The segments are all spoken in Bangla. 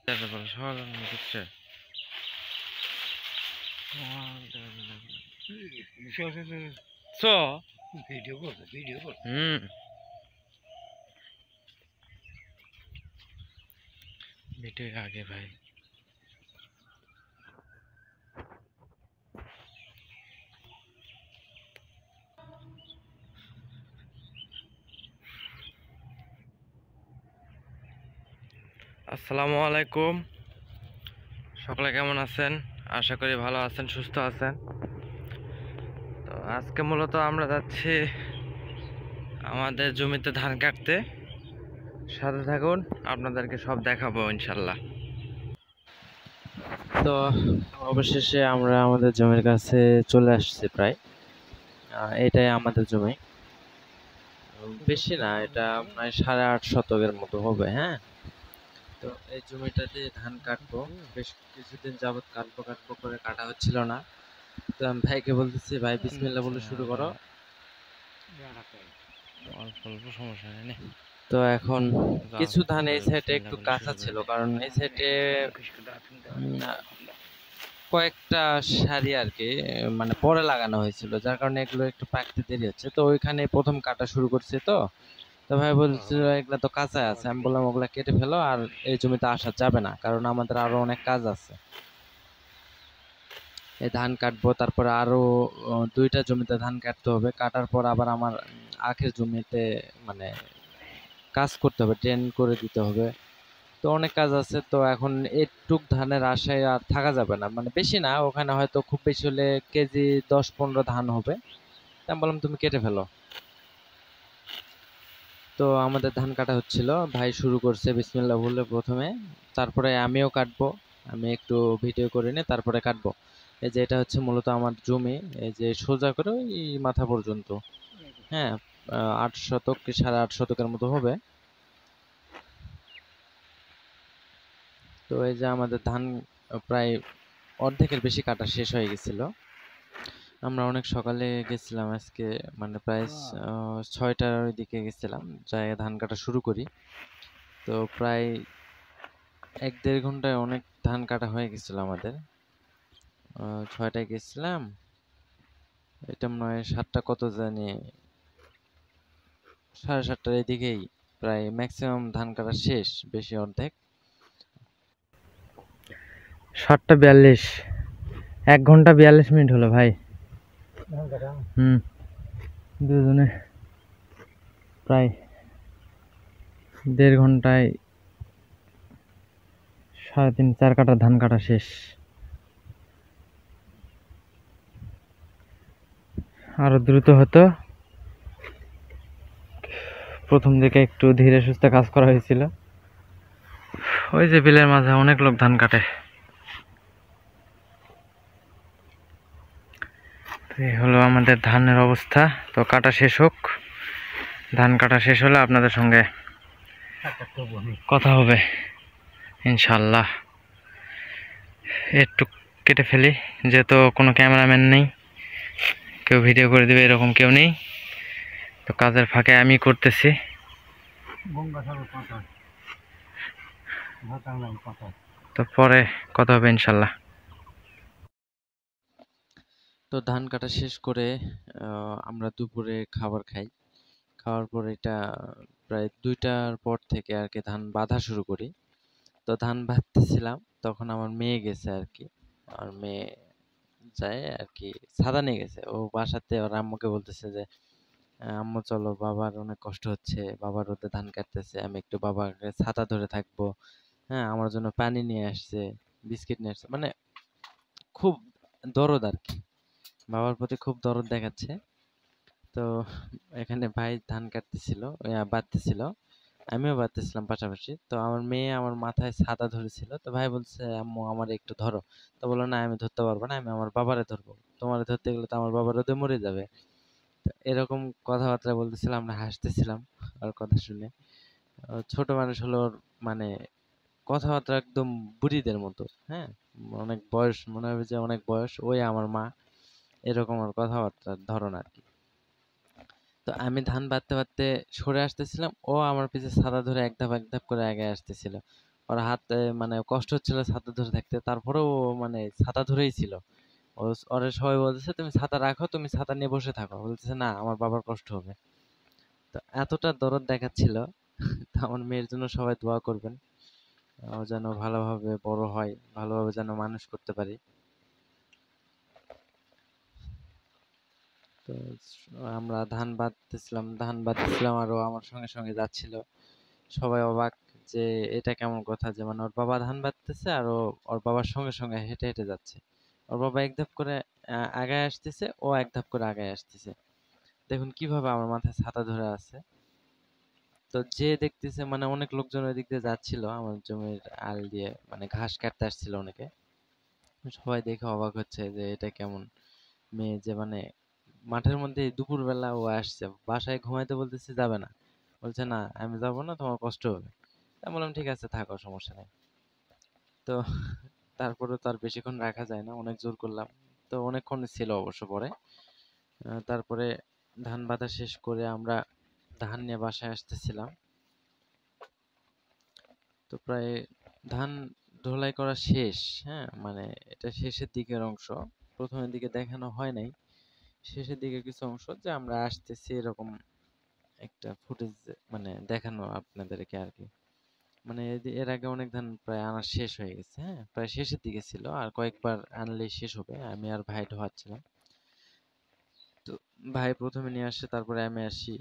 সকাল বুঝছে চ ভিডিও আগে ভাই আসসালামু আলাইকুম। সকলে কেমন আছেন? আশা করি ভালো আছেন, সুস্থ আছেন। তো আজকে মূলত আমরা যাচ্ছি আমাদের জমিতে ধান কাটতে। সাথে থাকুন, আপনাদেরকে সব দেখাবো ইনশাল্লাহ। তো অবশেষে আমরা আমাদের জমির কাছে চলে আসছি প্রায়। এটাই আমাদের জমি, বেশি না, এটা প্রায় 8.5 শতকের মতো হবে। হ্যাঁ, তো এই জমিটাতে ধান কাটবো। বেশ কিছুদিন যাবত কাটবো কাটবো করে কাটা হচ্ছিল না। তো আমি ভাইকে বলতেছি, ভাই বিসমিল্লাহ বলে শুরু করো। অল্প অল্প সমস্যা নেই। তো এখন কিছু ধান এই সাইডে একটু কাঁচা ছিল, কারণ এই সাইডে কয়েকটা সারি আর কি মানে পরে লাগানো হয়েছিল, যার কারণে এগুলো একটু পাকতে দেরি হচ্ছে। তো ওইখানে প্রথম কাটা শুরু করছে। তো ভাই বলছিল এগুলা তো কাঁচা আছে। আমি বললাম ওগুলা কেটে ফেলো, আর এই জমিতে আসা যাবে না, কারণ আমাদের আরো অনেক কাজ আছে। এই ধান কাটবো, তারপরে আরো 2টা জমিতে ধান কাটতে হবে। কাটার পর আবার আমার আখের জমিতে মানে কাজ করতে হবে, ড্রেন করে দিতে হবে। তো অনেক কাজ আছে। তো এখন এইটুক ধানের আশায় আর থাকা যাবে না, মানে বেশি না, ওখানে হয়তো খুব বেশি হলে কেজি 10-15 ধান হবে। তা আমি বললাম তুমি কেটে ফেলো। তো আমাদের ধান কাটা হচ্ছিল, ভাই শুরু করছে বিসমিল্লাহ বলে প্রথমে। তারপরে আমিও কাটবো, আমি একটু ভিডিও করে নিয়ে তারপরে কাটবো। এই যে এটা হচ্ছে মূলত আমার জমি, এই যে সোজা করে ওই মাথা পর্যন্ত। হ্যাঁ, 8 শতক কি 8.5 শতকের মতো হবে। তো এই যে আমাদের ধান প্রায় অর্ধেকের বেশি কাটা শেষ হয়ে গেছিল। আমরা অনেক সকালে গেছিলাম আজকে, মানে প্রায় 6টার দিকে গেছিলাম, যাই ধান কাটা শুরু করি। তো প্রায় 1-1.5 ঘন্টায় অনেক ধান কাটা হয়ে গেছিল আমাদের। 6টায় গেছিলাম, এটা মনে হয় 7টা কত জানি, 7:30টার এদিকেই প্রায় ম্যাক্সিমাম ধান কাটা শেষ, বেশি অর্ধেক। 7টা 42, 1 ঘন্টা 42 মিনিট হলো ভাই। দুজনে প্রায় 1.5 ঘন্টায় 3.5-4 কাটা ধান কাটা শেষ। আরো দ্রুত হতো, প্রথম দিকে একটু ধীরে সুস্থে কাজ করা হয়েছিল। ওই যে বিলের মাঝে অনেক লোক ধান কাটে। এই হলো আমাদের ধানের অবস্থা। তো কাটা শেষ হোক, ধান কাটা শেষ হলে আপনাদের সঙ্গে কথা হবে ইনশাল্লাহ। একটু কেটে ফেলি, যেহেতু কোনো ক্যামেরাম্যান নেই, কেউ ভিডিও করে দিবে এরকম কেউ নেই। তো কাজের ফাঁকে আমি করতেছি। তো পরে কথা হবে ইনশাল্লাহ। তো ধান কাটা শেষ করে আমরা দুপুরে খাবার খাই। খাওয়ার পর এটা প্রায় 2টার পর থেকে আর কি ধান বাঁধা শুরু করি। তো ধান বাঁধতেছিলাম, তখন আমার মেয়ে গেছে আর কি। আমার মেয়ে যায় আর কি, ছাতা নিয়ে গেছে। ও বাসাতে ওর আম্মুকে বলতেছে যে আম্মু চলো, বাবার অনেক কষ্ট হচ্ছে, বাবা রোদে ধান কাটতেছে, আমি একটু বাবাকে ছাতা ধরে থাকবো। হ্যাঁ, আমার জন্য পানি নিয়ে আসছে, বিস্কিট নিয়ে আসছে, মানে খুব দরদ আর কি, বাবার প্রতি খুব দরদ দেখাচ্ছে। তো এখানে ভাই ধান কাটতেছিল, বাঁধতেছিল, আমিও বাঁধতেছিলাম পাশাপাশি। তো আমার মেয়ে আমার মাথায় ছাতা ধরেছিল। তো ভাই বলছে আম্মু আমার একটু ধরো। তো বললো না, আমি ধরতে পারবো না, আমি আমার বাবারে ধরবো, তোমারে ধরতে গেলে তো আমার বাবা রোদে মরে যাবে। তো এরকম কথাবার্তা বলতেছিলাম, আমরা হাসতেছিলাম আর কথা শুনে। ছোট মানুষ হলো ওর, মানে কথাবার্তা একদম বুড়িদের মতো। হ্যাঁ, অনেক বয়স, মনে হবে যে অনেক বয়স, ওই আমার মা, এরকম আর কথাবার্তার ধরন আর কি। তো আমি ধান বাঁধতে বাঁধতে সরে আসতেছিলাম, ও আমার পিছে ছাতা ধরে এক ধাপ এক ধাপ করে আগে আসতেছিল। ওর হাতে মানে কষ্ট হচ্ছিল ছাতা ধরে থাকতে, তারপরেও মানে ছাতা ধরেই ছিল। ওরে সবাই বলতেছে তুমি ছাতা রাখো, তুমি ছাতা নিয়ে বসে থাকো, বলতেছে না আমার বাবার কষ্ট হবে। তো এতটা দরদ দেখাচ্ছিল। তো আমার মেয়ের জন্য সবাই দোয়া করবেন, ও যেন ভালোভাবে বড় হয়, ভালোভাবে যেন মানুষ করতে পারি। তো আমরা ধান বাঁধতেছিলাম আর ও আমার সঙ্গে সঙ্গে যাচ্ছিল। সবাই অবাক যে এটা কেমন কথা, যে মানে ওর বাবা ধান বাঁধতেছে আর ও ওর বাবার সঙ্গে সঙ্গে হেঁটে হেঁটে যাচ্ছে। ওর বাবা এক ধাপ করে আগায় আসতেছে, ও এক ধাপ করে আগায় আসতেছে। দেখুন কিভাবে আমার মাথায় ছাতা ধরে আছে। তো যে দেখতেছে মানে অনেক লোকজন ওই দিক দিয়ে যাচ্ছিল আমার জমির আল দিয়ে, মানে ঘাস কাটতে আসছিল অনেকে। সবাই দেখে অবাক হচ্ছে যে এটা কেমন মেয়ে, যে মানে মাঠের মধ্যে দুপুরবেলা ও আসছে, বাসায় ঘুমাইতে বলতেছে যাবে না, বলছে না আমি যাবো না, তোমার কষ্ট হবে। আমি বললাম ঠিক আছে থাকো, সমস্যা নেই। তো তারপরে তো আর বেশিক্ষণ রাখা যায় না, অনেক জোর করলাম। তো অনেকক্ষণ ছিল অবশ্য পরে। তারপরে ধান বাঁধা শেষ করে আমরা ধান নিয়ে বাসায় আসতেছিলাম। তো প্রায় ধান ঢোলাই করা শেষ। হ্যাঁ, মানে এটা শেষের দিকের অংশ, প্রথমের দিকে দেখানো হয় নাই। শেষের দিকে কিছু অংশ যে আমরা আসতেছি এরকম একটা ফুটেজ মানে দেখানো আপনাদেরকে আর কি। মানে এর আগে অনেক ধান প্রায় আনা শেষ হয়ে গেছে, হ্যাঁ প্রায় শেষের দিকে ছিল, আর কয়েকবার আনলেই শেষ হবে। আমি আর ভাই ঢোয়াচ্ছিলাম। তো ভাই প্রথমে নিয়ে আসে, তারপরে আমি আসি।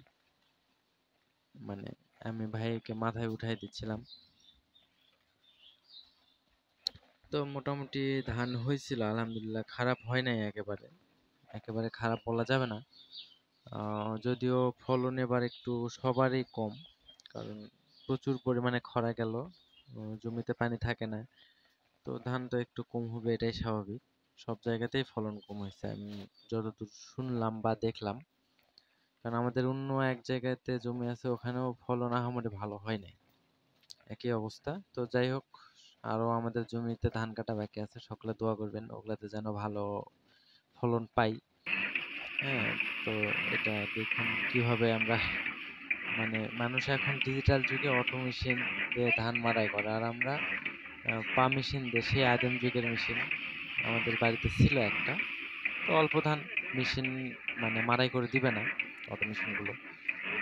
মানে আমি ভাইকে মাথায় উঠাই দিচ্ছিলাম। তো মোটামুটি ধান হয়েছিল আলহামদুলিল্লাহ, খারাপ হয় নাই একেবারে। একেবারে খারাপ বলা যাবে না। যদিও ফলন এবার একটু সবারই কম, কারণ প্রচুর পরিমাণে খরা গেল, জমিতে পানি থাকে না। তো ধান তো একটু কম হবে, এটাই স্বাভাবিক। সব জায়গাতেই ফলন কম হয়েছে আমি যতদূর শুনলাম বা দেখলাম। কারণ আমাদের অন্য এক জায়গাতে জমি আছে, ওখানেও ফলন আহামরি ভালো হয় নাই, একই অবস্থা। তো যাই হোক, আরো আমাদের জমিতে ধান কাটা বাকি আছে, সকলে দোয়া করবেন ওগুলাতে যেন ভালো ফলন পাই। হ্যাঁ, তো এটা দেখুন কিভাবে আমরা মানে মানুষ এখন ডিজিটাল যুগে অটো মেশিন দিয়ে ধান মাড়াই করে, আর আমরা পা মেশিন দিয়ে, সেই আদিম যুগের মেশিন আমাদের বাড়িতে ছিল একটা। তো অল্প ধান মেশিন মানে মাড়াই করে দিবে না অটো মেশিন গুলো।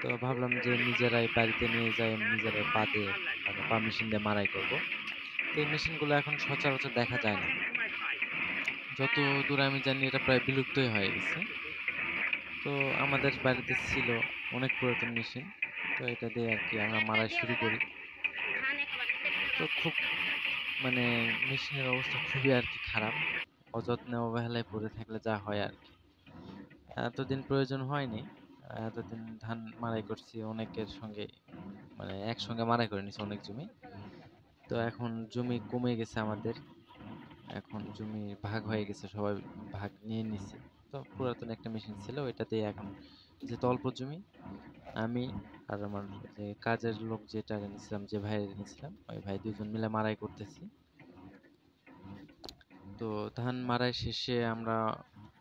তো ভাবলাম যে নিজেরাই বাড়িতে নিয়ে যাই, নিজেরাই পা দিয়ে মানে পা মেশিন দিয়ে মাড়াই করব। তো এই মেশিন গুলো এখন সচরাচর দেখা যায় না, যত দূর আমি জানি এটা প্রায় বিলুপ্তই হয়ে গেছে। তো আমাদের বাড়িতে ছিল অনেক পুরাতন মেশিন, তো এটা দিয়ে আর কি আমরা মাড়াই শুরু করি। তো খুব মানে মেশিনের অবস্থা খুবই আর কি খারাপ, অযত্নে অবহেলায় পড়ে থাকলে যা হয় আর কি। এতদিন প্রয়োজন হয়নি, এতদিন ধান মাড়াই করছি অনেকের সঙ্গে, মানে একসঙ্গে মাড়াই করে নিছি অনেক জমি। তো এখন জমি কমে গেছে আমাদের, এখন জমি ভাগ হয়ে গেছে, সবাই ভাগ নিয়ে নিছে। তো পুরাতন একটা মেশিন ছিল, ওইটাতেই এখন যেহেতু অল্প জমি, আমি আর আমার যে কাজের লোক যেটা নিছিলাম, যে ভাই নিছিলাম, ওই ভাই দুজন মিলে মাড়াই করতেছি। তো ধান মাড়াই শেষে আমরা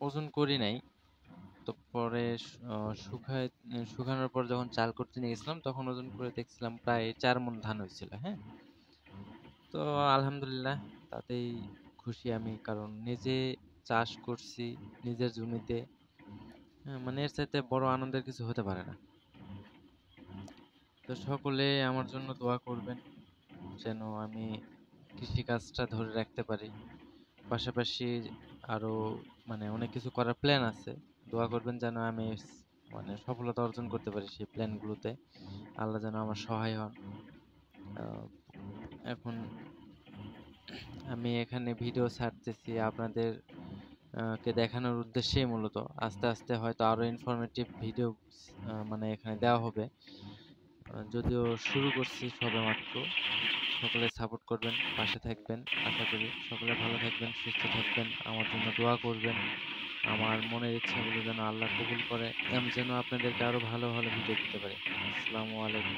ওজন করি নাই। তো পরে শুকানোর পর যখন চাল করতে নিয়ে গেছিলাম, তখন ওজন করে দেখছিলাম প্রায় 4 মণ ধান হয়েছিল। হ্যাঁ, তো আলহামদুলিল্লাহ, তাতেই খুশি আমি, কারণ নিজে চাষ করছি নিজের জমিতে। হ্যাঁ, মানে এর চাইতে বড় আনন্দের কিছু হতে পারে না। তো সকলে আমার জন্য দোয়া করবেন যেন আমি কৃষিকাজটা ধরে রাখতে পারি। পাশাপাশি আরো মানে অনেক কিছু করার প্ল্যান আছে। দোয়া করবেন যেন আমি মানে সফলতা অর্জন করতে পারি সেই প্ল্যানগুলোতে। আল্লাহ যেন আমার সহায় হন। আহ, এখন আমি এখানে ভিডিও ছাড়তেছি আপনাদের কে দেখানোর উদ্দেশ্যেই মূলত। আস্তে আস্তে হয়তো আরো ইনফরমেটিভ ভিডিও মানে এখানে দেওয়া হবে। যদিও শুরু করছি সবেমাত্র। সকলে সাপোর্ট করবেন, পাশে থাকবেন। আশা করি সকলে ভালো থাকবেন, সুস্থ থাকবেন, আমার জন্য দোয়া করবেন। আমার মনের ইচ্ছাগুলো যেন আল্লাহ কবুল করে, আমি যেন আপনাদেরকে আরো ভালো ভালো ভিডিও দিতে পারি। আসসালামু আলাইকুম।